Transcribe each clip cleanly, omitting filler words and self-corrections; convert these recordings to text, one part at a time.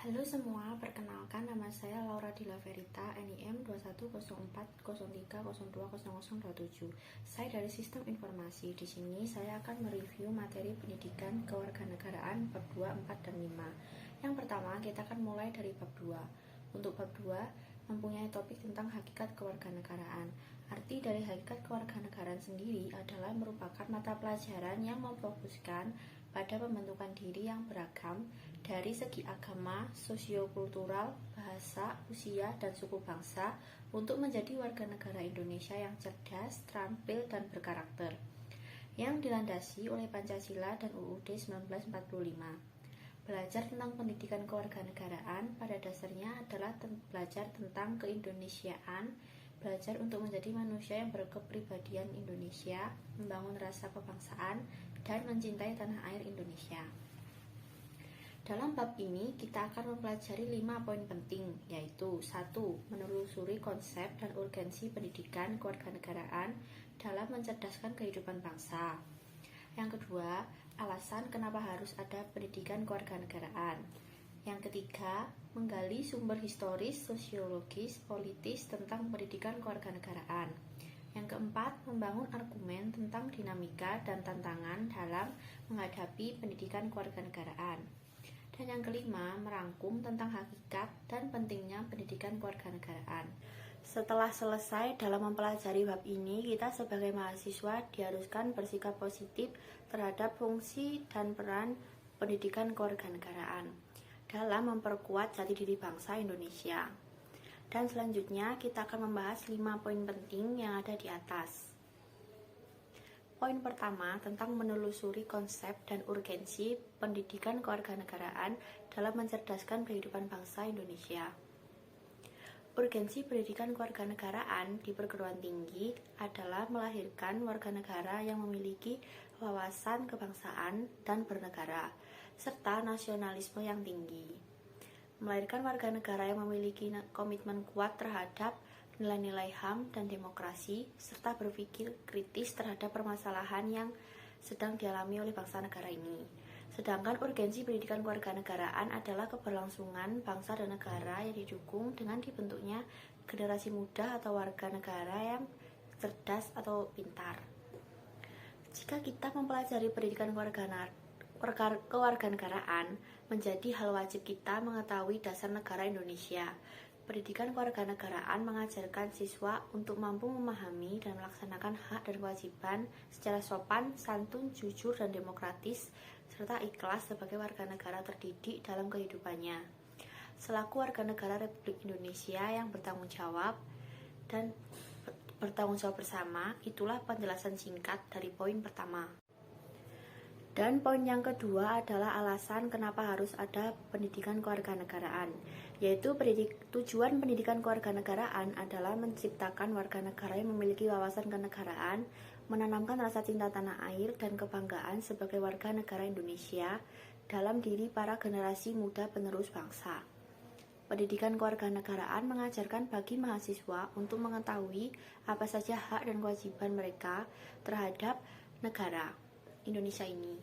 Halo semua, perkenalkan nama saya Laura Dila Verita, NIM 210403020027. Saya dari Sistem Informasi. Di sini saya akan mereview materi pendidikan kewarganegaraan bab 2, 4, dan 5. Yang pertama, kita akan mulai dari bab 2. Untuk bab 2, mempunyai topik tentang hakikat kewarganegaraan. Arti dari hakikat kewarganegaraan sendiri adalah merupakan mata pelajaran yang memfokuskan pada pembentukan diri yang beragam dari segi agama, sosiokultural, bahasa, usia, dan suku bangsa untuk menjadi warga negara Indonesia yang cerdas, terampil, dan berkarakter, yang dilandasi oleh Pancasila dan UUD 1945. Belajar tentang pendidikan kewarganegaraan pada dasarnya adalah belajar tentang keindonesiaan, belajar untuk menjadi manusia yang berkepribadian Indonesia, membangun rasa kebangsaan, dan mencintai tanah air Indonesia. Dalam bab ini, kita akan mempelajari 5 poin penting, yaitu 1. Menelusuri konsep dan urgensi pendidikan kewarganegaraan dalam mencerdaskan kehidupan bangsa. Yang kedua, alasan kenapa harus ada pendidikan kewarganegaraan. Yang ketiga, menggali sumber historis, sosiologis, politis tentang pendidikan kewarganegaraan. Yang keempat, membangun argumen tentang dinamika dan tantangan dalam menghadapi pendidikan kewarganegaraan. Dan yang kelima, merangkum tentang hakikat dan pentingnya pendidikan kewarganegaraan. Setelah selesai dalam mempelajari bab ini, kita sebagai mahasiswa diharuskan bersikap positif terhadap fungsi dan peran pendidikan kewarganegaraan dalam memperkuat jati diri bangsa Indonesia. Dan selanjutnya kita akan membahas 5 poin penting yang ada di atas. Poin pertama tentang menelusuri konsep dan urgensi pendidikan kewarganegaraan dalam mencerdaskan kehidupan bangsa Indonesia. Urgensi pendidikan kewarganegaraan di perguruan tinggi adalah melahirkan warga negara yang memiliki wawasan kebangsaan dan bernegara, serta nasionalisme yang tinggi. Melahirkan warga negara yang memiliki komitmen kuat terhadap nilai-nilai HAM dan demokrasi, serta berpikir kritis terhadap permasalahan yang sedang dialami oleh bangsa negara ini. Sedangkan urgensi pendidikan kewarganegaraan adalah keberlangsungan bangsa dan negara yang didukung dengan dibentuknya generasi muda atau warga negara yang cerdas atau pintar. Jika kita mempelajari pendidikan kewarganegaraan, menjadi hal wajib kita mengetahui dasar negara Indonesia. Pendidikan kewarganegaraan mengajarkan siswa untuk mampu memahami dan melaksanakan hak dan kewajiban secara sopan, santun, jujur, dan demokratis, serta ikhlas sebagai warga negara terdidik dalam kehidupannya. Selaku warga negara Republik Indonesia yang bertanggung jawab bersama, itulah penjelasan singkat dari poin pertama. Dan poin yang kedua adalah alasan kenapa harus ada pendidikan kewarganegaraan, yaitu tujuan pendidikan kewarganegaraan adalah menciptakan warga negara yang memiliki wawasan kenegaraan, menanamkan rasa cinta tanah air dan kebanggaan sebagai warga negara Indonesia dalam diri para generasi muda penerus bangsa. Pendidikan kewarganegaraan mengajarkan bagi mahasiswa untuk mengetahui apa saja hak dan kewajiban mereka terhadap negara Indonesia ini.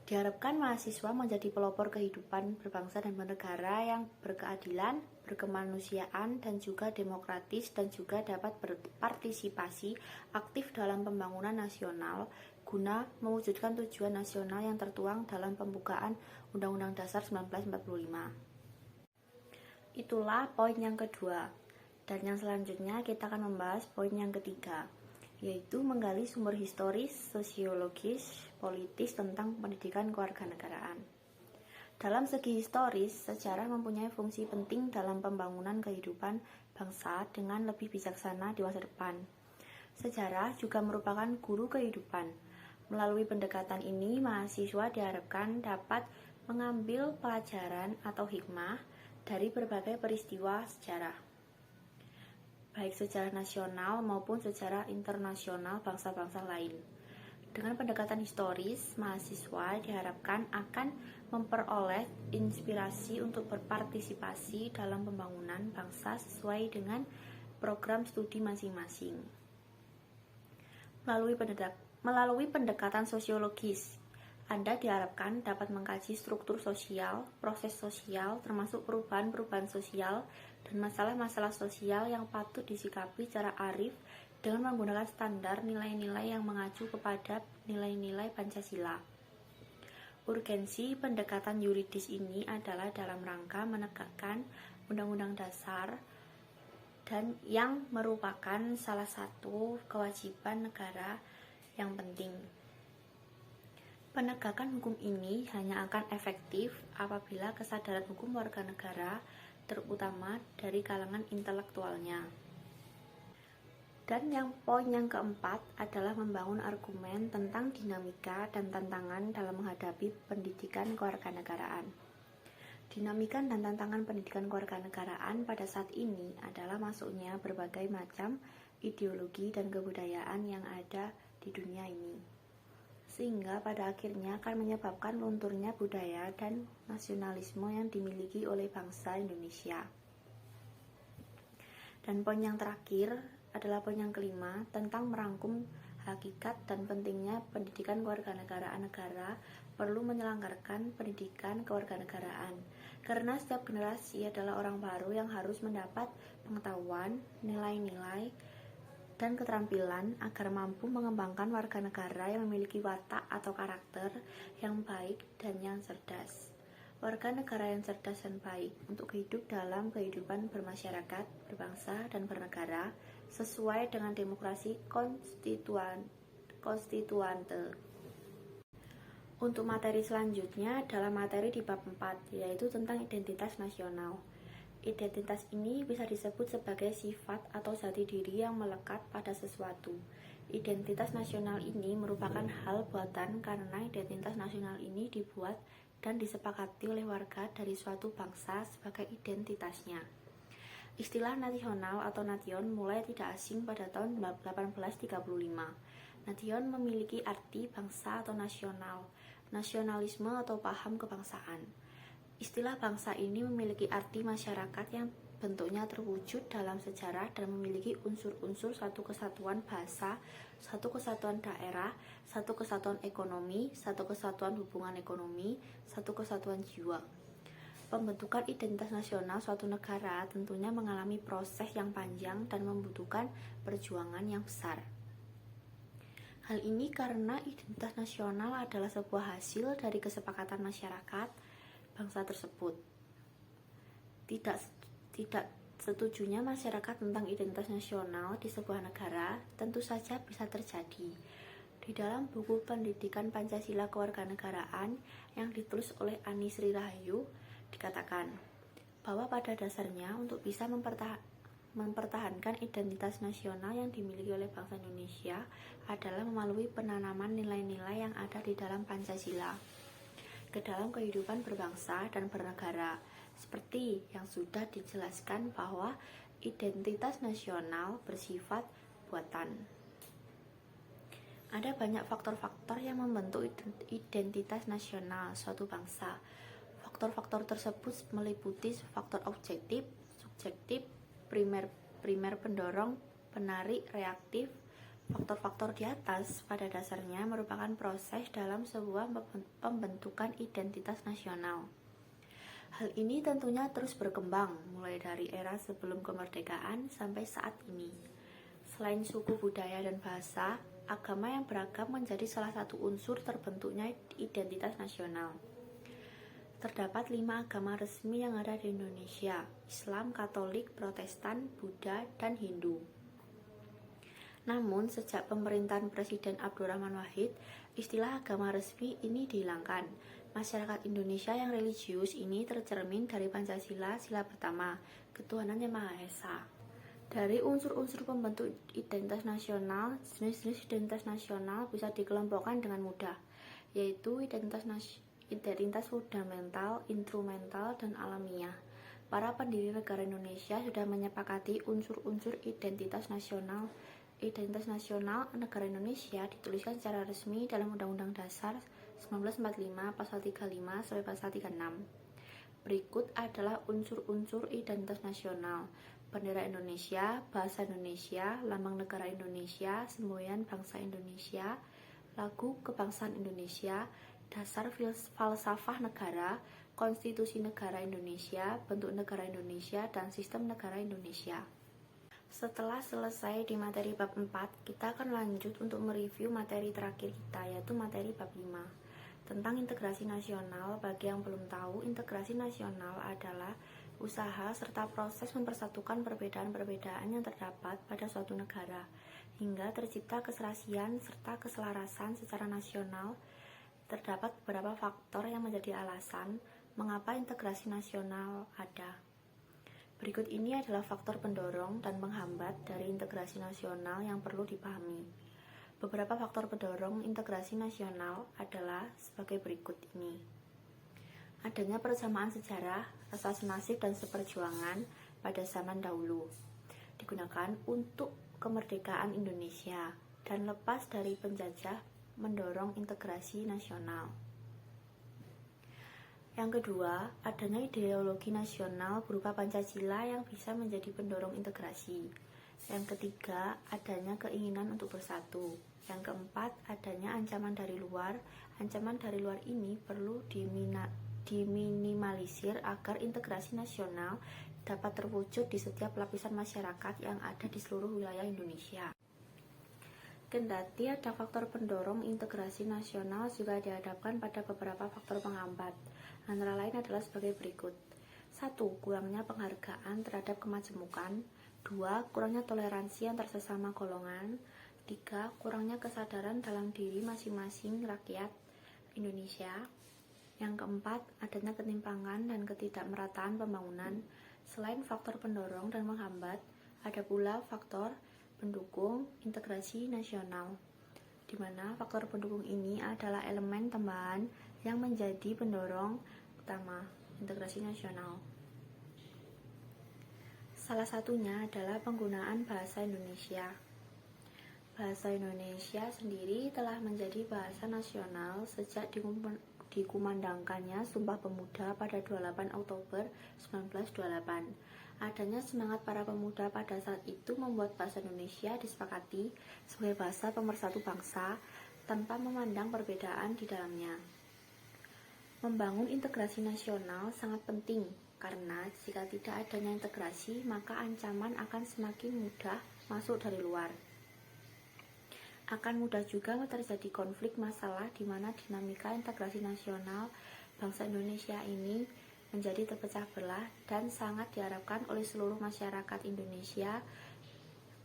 Diharapkan mahasiswa menjadi pelopor kehidupan berbangsa dan bernegara yang berkeadilan, berkemanusiaan, dan juga demokratis, dan juga dapat berpartisipasi aktif dalam pembangunan nasional guna mewujudkan tujuan nasional yang tertuang dalam pembukaan Undang-Undang Dasar 1945. Itulah poin yang kedua. Dan yang selanjutnya kita akan membahas poin yang ketiga, yaitu menggali sumber historis, sosiologis, politis tentang pendidikan kewarganegaraan. Dalam segi historis, sejarah mempunyai fungsi penting dalam pembangunan kehidupan bangsa dengan lebih bijaksana di masa depan. Sejarah juga merupakan guru kehidupan. Melalui pendekatan ini, mahasiswa diharapkan dapat mengambil pelajaran atau hikmah dari berbagai peristiwa sejarah, baik sejarah nasional maupun sejarah internasional bangsa-bangsa lain. Dengan pendekatan historis, mahasiswa diharapkan akan memperoleh inspirasi untuk berpartisipasi dalam pembangunan bangsa sesuai dengan program studi masing-masing. Melalui pendekatan sosiologis, Anda diharapkan dapat mengkaji struktur sosial, proses sosial, termasuk perubahan-perubahan sosial, dan masalah-masalah sosial yang patut disikapi secara arif dengan menggunakan standar nilai-nilai yang mengacu kepada nilai-nilai Pancasila. Urgensi pendekatan yuridis ini adalah dalam rangka menegakkan Undang-Undang Dasar dan yang merupakan salah satu kewajiban negara yang penting. Penegakan hukum ini hanya akan efektif apabila kesadaran hukum warga negara, terutama dari kalangan intelektualnya. Dan poin yang keempat adalah membangun argumen tentang dinamika dan tantangan dalam menghadapi pendidikan kewarganegaraan. Dinamika dan tantangan pendidikan kewarganegaraan pada saat ini adalah masuknya berbagai macam ideologi dan kebudayaan yang ada di dunia ini, sehingga pada akhirnya akan menyebabkan lunturnya budaya dan nasionalisme yang dimiliki oleh bangsa Indonesia. Dan poin yang terakhir adalah poin yang kelima, tentang merangkum hakikat dan pentingnya pendidikan kewarganegaraan negara perlu menyelenggarakan pendidikan kewarganegaraan, karena setiap generasi adalah orang baru yang harus mendapat pengetahuan, nilai-nilai, dan keterampilan agar mampu mengembangkan warga negara yang memiliki watak atau karakter yang baik dan yang cerdas. Warga negara yang cerdas dan baik untuk hidup dalam kehidupan bermasyarakat, berbangsa, dan bernegara sesuai dengan demokrasi konstituante. Untuk materi selanjutnya adalah materi di bab 4, yaitu tentang identitas nasional. Identitas ini bisa disebut sebagai sifat atau jati diri yang melekat pada sesuatu. Identitas nasional ini merupakan hal buatan karena identitas nasional ini dibuat dan disepakati oleh warga dari suatu bangsa sebagai identitasnya. Istilah nasional atau nation mulai tidak asing pada tahun 1835. Nation memiliki arti bangsa atau nasional, nasionalisme atau paham kebangsaan. Istilah bangsa ini memiliki arti masyarakat yang bentuknya terwujud dalam sejarah dan memiliki unsur-unsur satu kesatuan bahasa, satu kesatuan daerah, satu kesatuan ekonomi, satu kesatuan hubungan ekonomi, satu kesatuan jiwa. Pembentukan identitas nasional suatu negara tentunya mengalami proses yang panjang dan membutuhkan perjuangan yang besar. Hal ini karena identitas nasional adalah sebuah hasil dari kesepakatan masyarakat bangsa tersebut. Tidak setujunya masyarakat tentang identitas nasional di sebuah negara tentu saja bisa terjadi. Di dalam buku Pendidikan Pancasila Kewarganegaraan yang ditulis oleh Ani Sri Rahayu dikatakan bahwa pada dasarnya untuk bisa mempertahankan identitas nasional yang dimiliki oleh bangsa Indonesia adalah melalui penanaman nilai-nilai yang ada di dalam Pancasila ke dalam kehidupan berbangsa dan bernegara, seperti yang sudah dijelaskan bahwa identitas nasional bersifat buatan. Ada banyak faktor-faktor yang membentuk identitas nasional suatu bangsa. Faktor-faktor tersebut meliputi faktor objektif, subjektif, primer pendorong, penarik, reaktif. Faktor-faktor di atas pada dasarnya merupakan proses dalam sebuah pembentukan identitas nasional. Hal ini tentunya terus berkembang mulai dari era sebelum kemerdekaan sampai saat ini. Selain suku, budaya, dan bahasa, agama yang beragam menjadi salah satu unsur terbentuknya identitas nasional. Terdapat 5 agama resmi yang ada di Indonesia: Islam, Katolik, Protestan, Buddha, dan Hindu. Namun, sejak pemerintahan Presiden Abdurrahman Wahid, istilah agama resmi ini dihilangkan. Masyarakat Indonesia yang religius ini tercermin dari Pancasila, sila pertama, ketuhanan Yang Maha Esa. Dari unsur-unsur pembentuk identitas nasional, jenis-jenis identitas nasional bisa dikelompokkan dengan mudah, yaitu identitas fundamental, instrumental, dan alamiah. Para pendiri negara Indonesia sudah menyepakati unsur-unsur identitas nasional. Identitas nasional negara Indonesia dituliskan secara resmi dalam Undang-Undang Dasar 1945 pasal 35 sampai pasal 36. Berikut adalah unsur-unsur identitas nasional: bendera Indonesia, bahasa Indonesia, lambang negara Indonesia, semboyan bangsa Indonesia, lagu kebangsaan Indonesia, dasar falsafah negara, konstitusi negara Indonesia, bentuk negara Indonesia, dan sistem negara Indonesia. Setelah selesai di materi bab 4, kita akan lanjut untuk mereview materi terakhir kita, yaitu materi bab 5 tentang integrasi nasional. Bagi yang belum tahu, integrasi nasional adalah usaha serta proses mempersatukan perbedaan-perbedaan yang terdapat pada suatu negara hingga tercipta keserasian serta keselarasan secara nasional. Terdapat beberapa faktor yang menjadi alasan mengapa integrasi nasional ada. Berikut ini adalah faktor pendorong dan penghambat dari integrasi nasional yang perlu dipahami. Beberapa faktor pendorong integrasi nasional adalah sebagai berikut ini. Adanya persamaan sejarah, rasa senasib dan seperjuangan pada zaman dahulu, digunakan untuk kemerdekaan Indonesia dan lepas dari penjajah mendorong integrasi nasional. Yang kedua, adanya ideologi nasional berupa Pancasila yang bisa menjadi pendorong integrasi. Yang ketiga, adanya keinginan untuk bersatu. Yang keempat, adanya ancaman dari luar. Ancaman dari luar ini perlu diminimalisir agar integrasi nasional dapat terwujud di setiap lapisan masyarakat yang ada di seluruh wilayah Indonesia. Kendati ada faktor pendorong integrasi nasional, juga dihadapkan pada beberapa faktor penghambat. Antara lain adalah sebagai berikut. 1. Kurangnya penghargaan terhadap kemajemukan. 2. Kurangnya toleransi antar sesama golongan. 3. Kurangnya kesadaran dalam diri masing-masing rakyat Indonesia. Yang keempat, adanya ketimpangan dan ketidakmerataan pembangunan. Selain faktor pendorong dan menghambat, ada pula faktor pendukung integrasi nasional, di mana faktor pendukung ini adalah elemen tambahan yang menjadi pendorong utama integrasi nasional. Salah satunya adalah penggunaan bahasa Indonesia. Bahasa Indonesia sendiri telah menjadi bahasa nasional sejak dikumandangkannya Sumpah Pemuda pada 28 Oktober 1928. Adanya semangat para pemuda pada saat itu membuat bahasa Indonesia disepakati sebagai bahasa pemersatu bangsa tanpa memandang perbedaan di dalamnya. Membangun integrasi nasional sangat penting karena jika tidak adanya integrasi, maka ancaman akan semakin mudah masuk dari luar. Akan mudah juga terjadi konflik masalah di mana dinamika integrasi nasional bangsa Indonesia ini menjadi terpecah belah dan sangat diharapkan oleh seluruh masyarakat Indonesia.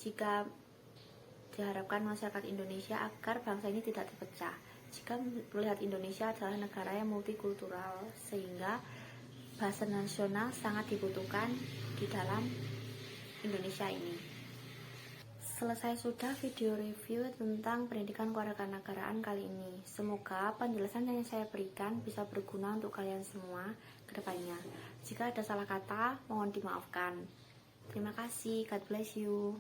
Jika diharapkan masyarakat Indonesia agar bangsa ini tidak terpecah, jika melihat Indonesia adalah negara yang multikultural, sehingga bahasa nasional sangat dibutuhkan di dalam Indonesia ini. Selesai sudah video review tentang pendidikan kewarganegaraan kali ini. Semoga penjelasan yang saya berikan bisa berguna untuk kalian semua ke depannya. Jika ada salah kata, mohon dimaafkan. Terima kasih. God bless you.